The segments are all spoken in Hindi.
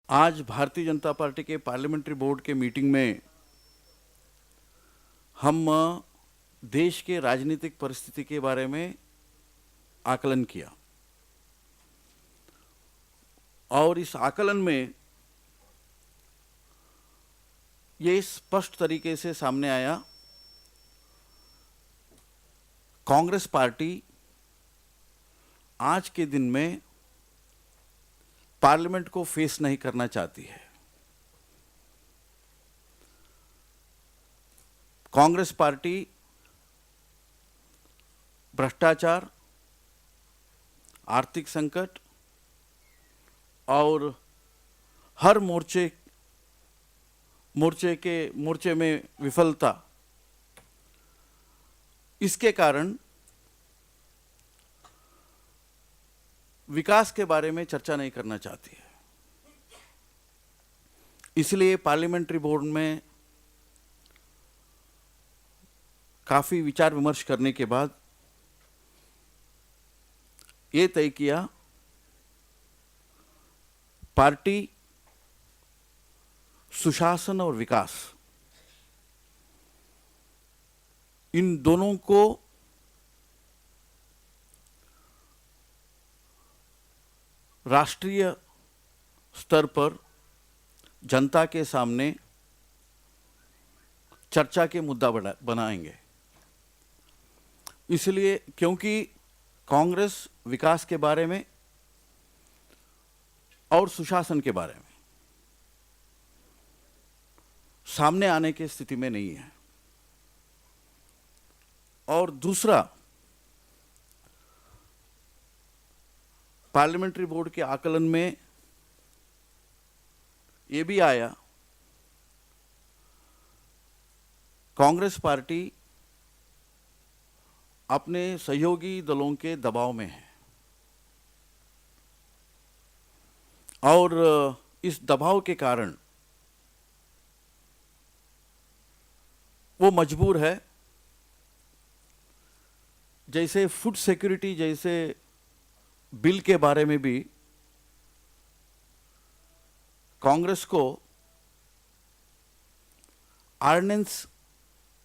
आज भारतीय जनता पार्टी के पार्लियामेंट्री बोर्ड के मीटिंग में हम देश के राजनीतिक परिस्थिति के बारे में आकलन किया और इस आकलन में ये स्पष्ट तरीके से सामने आया, कांग्रेस पार्टी आज के दिन में पार्लियामेंट को फेस नहीं करना चाहती है। कांग्रेस पार्टी भ्रष्टाचार, आर्थिक संकट और हर मोर्चे में विफलता, इसके कारण विकास के बारे में चर्चा नहीं करना चाहती है। इसलिए पार्लियामेंट्री बोर्ड में काफी विचार विमर्श करने के बाद ये तय किया, पार्टी सुशासन और विकास इन दोनों को राष्ट्रीय स्तर पर जनता के सामने चर्चा के मुद्दा बनाएंगे। इसलिए क्योंकि कांग्रेस विकास के बारे में और सुशासन के बारे में सामने आने की स्थिति में नहीं है। और दूसरा, पार्लियामेंट्री बोर्ड के आकलन में ये भी आया, कांग्रेस पार्टी अपने सहयोगी दलों के दबाव में है और इस दबाव के कारण वो मजबूर है, जैसे फूड सिक्योरिटी जैसे बिल के बारे में भी कांग्रेस को ऑर्डिनेंस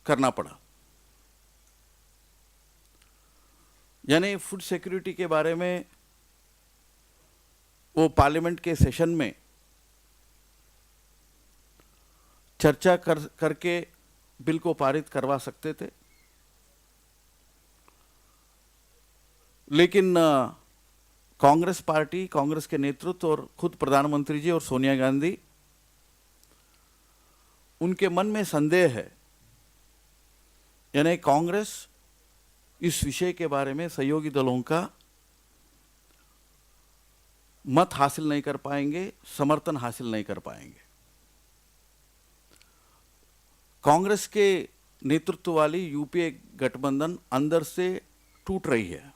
करना पड़ा। यानी फूड सिक्योरिटी के बारे में वो पार्लियामेंट के सेशन में चर्चा करके बिल को पारित करवा सकते थे, लेकिन कांग्रेस पार्टी, कांग्रेस के नेतृत्व और खुद प्रधानमंत्री जी और सोनिया गांधी, उनके मन में संदेह है। यानी कांग्रेस इस विषय के बारे में सहयोगी दलों का मत हासिल नहीं कर पाएंगे, समर्थन हासिल नहीं कर पाएंगे। कांग्रेस के नेतृत्व वाली यूपीए गठबंधन अंदर से टूट रही है,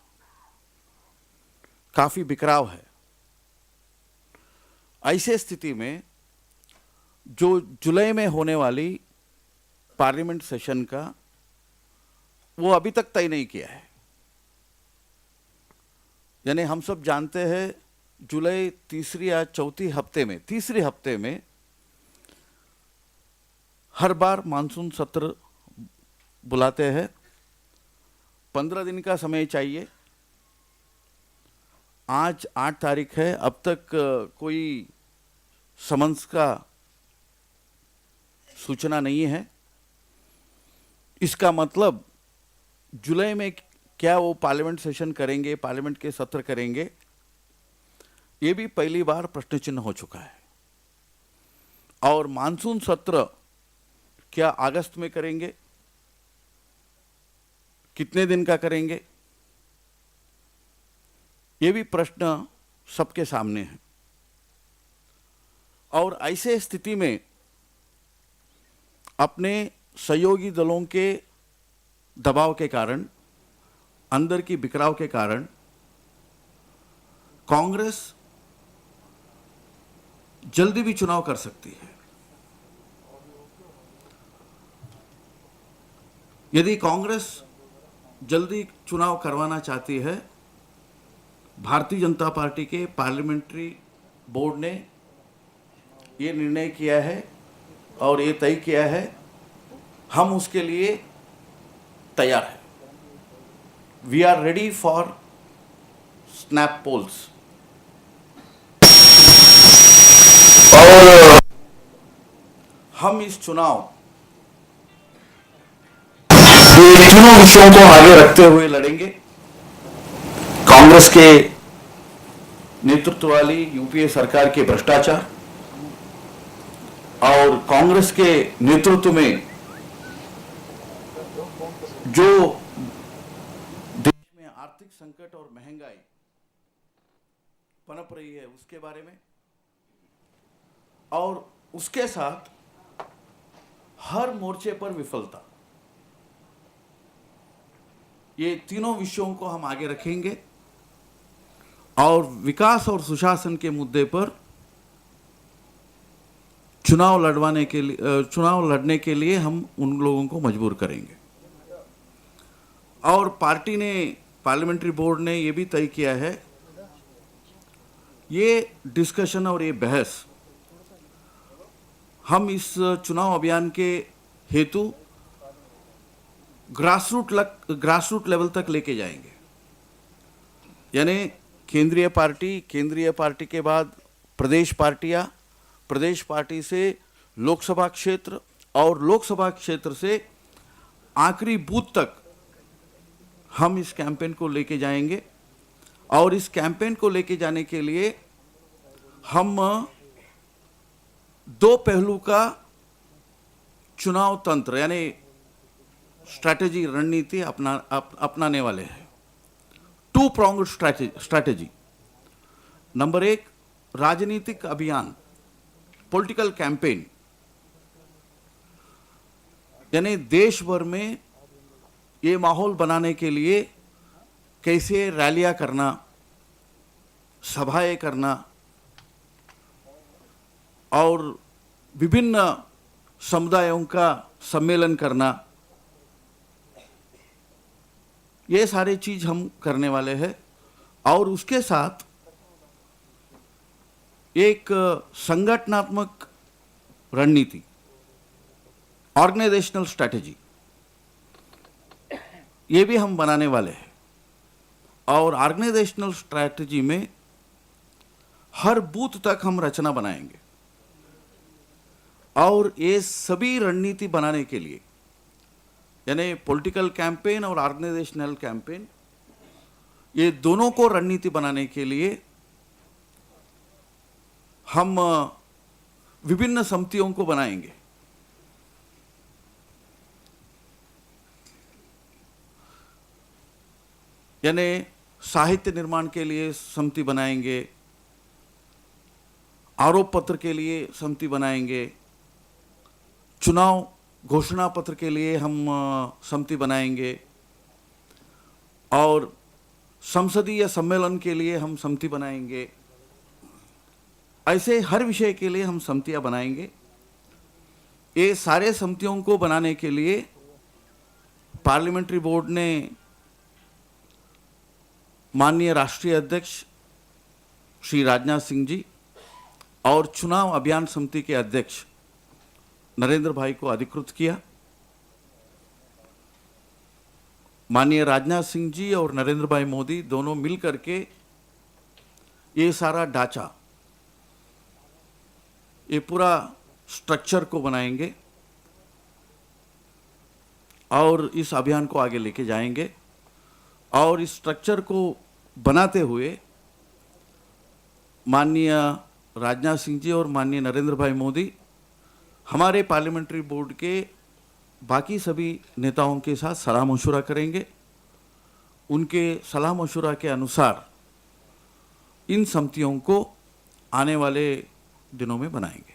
काफी बिखराव है। ऐसे स्थिति में जो जुलाई में होने वाली पार्लियामेंट सेशन का वो अभी तक तय नहीं किया है। यानी हम सब जानते हैं जुलाई तीसरे हफ्ते में हर बार मानसून सत्र बुलाते हैं, 15 दिन का समय चाहिए। आज 8 तारीख है, अब तक कोई समन्स का सूचना नहीं है। इसका मतलब जुलाई में क्या वो पार्लियामेंट सेशन करेंगे, पार्लियामेंट के सत्र करेंगे, ये भी पहली बार प्रश्न चिन्ह हो चुका है। और मानसून सत्र क्या अगस्त में करेंगे, कितने दिन का करेंगे, ये भी प्रश्न सबके सामने है। और ऐसे स्थिति में अपने सहयोगी दलों के दबाव के कारण, अंदर की बिखराव के कारण, कांग्रेस जल्दी भी चुनाव कर सकती है। यदि कांग्रेस जल्दी चुनाव करवाना चाहती है, भारतीय जनता पार्टी के पार्लियामेंट्री बोर्ड ने ये निर्णय किया है और ये तय किया है, हम उसके लिए तैयार हैं। We are ready for snap polls. और हम इस चुनाव ये तीनों विषयों को आगे रखते हुए हुए लड़ेंगे। कांग्रेस के नेतृत्व वाली यूपीए सरकार के भ्रष्टाचार और कांग्रेस के नेतृत्व में जो देश में आर्थिक संकट और महंगाई पनप रही है उसके बारे में, और उसके साथ हर मोर्चे पर विफलता, ये तीनों विषयों को हम आगे रखेंगे। और विकास और सुशासन के मुद्दे पर चुनाव लड़ने के लिए हम उन लोगों को मजबूर करेंगे। और पार्टी ने, पार्लियामेंट्री बोर्ड ने ये भी तय किया है, ये डिस्कशन और ये बहस हम इस चुनाव अभियान के हेतु ग्रासरूट लेवल तक लेके जाएंगे। यानी केंद्रीय पार्टी के बाद प्रदेश पार्टियां, प्रदेश पार्टी से लोकसभा क्षेत्र और लोकसभा क्षेत्र से आखिरी बूथ तक हम इस कैंपेन को लेके जाएंगे। और इस कैंपेन को लेके जाने के लिए हम दो पहलू का चुनाव तंत्र यानी स्ट्रैटेजी, रणनीति अपनाने वाले हैं। To pronged strategy. नंबर एक, राजनीतिक अभियान, पॉलिटिकल कैंपेन, यानी देश भर में ये माहौल बनाने के लिए कैसे रैलियां करना, सभाएं करना और विभिन्न समुदायों का सम्मेलन करना, ये सारे चीज हम करने वाले हैं। और उसके साथ एक संगठनात्मक रणनीति, ऑर्गेनाइजेशनल स्ट्रैटेजी, ये भी हम बनाने वाले हैं। और ऑर्गेनाइजेशनल स्ट्रैटेजी में हर बूथ तक हम रचना बनाएंगे। और ये सभी रणनीति बनाने के लिए, यानी पॉलिटिकल कैंपेन और ऑर्गेनाइजेशनल कैंपेन, ये दोनों को रणनीति बनाने के लिए हम विभिन्न समितियों को बनाएंगे। यानी साहित्य निर्माण के लिए समिति बनाएंगे, आरोप पत्र के लिए समिति बनाएंगे, चुनाव घोषणा पत्र के लिए हम समिति बनाएंगे, और संसदीय सम्मेलन के लिए हम समिति बनाएंगे। ऐसे हर विषय के लिए हम समितियां बनाएंगे। ये सारे समितियों को बनाने के लिए पार्लियामेंट्री बोर्ड ने माननीय राष्ट्रीय अध्यक्ष श्री राजनाथ सिंह जी और चुनाव अभियान समिति के अध्यक्ष नरेंद्र भाई को अधिकृत किया। माननीय राजनाथ सिंह जी और नरेंद्र भाई मोदी दोनों मिलकर के ये सारा ढांचा, ये पूरा स्ट्रक्चर को बनाएंगे और इस अभियान को आगे लेके जाएंगे। और इस स्ट्रक्चर को बनाते हुए माननीय राजनाथ सिंह जी और माननीय नरेंद्र भाई मोदी हमारे पार्लियामेंट्री बोर्ड के बाकी सभी नेताओं के साथ सलाह मशुरा करेंगे। उनके सलाह मशुरा के अनुसार इन समितियों को आने वाले दिनों में बनाएंगे।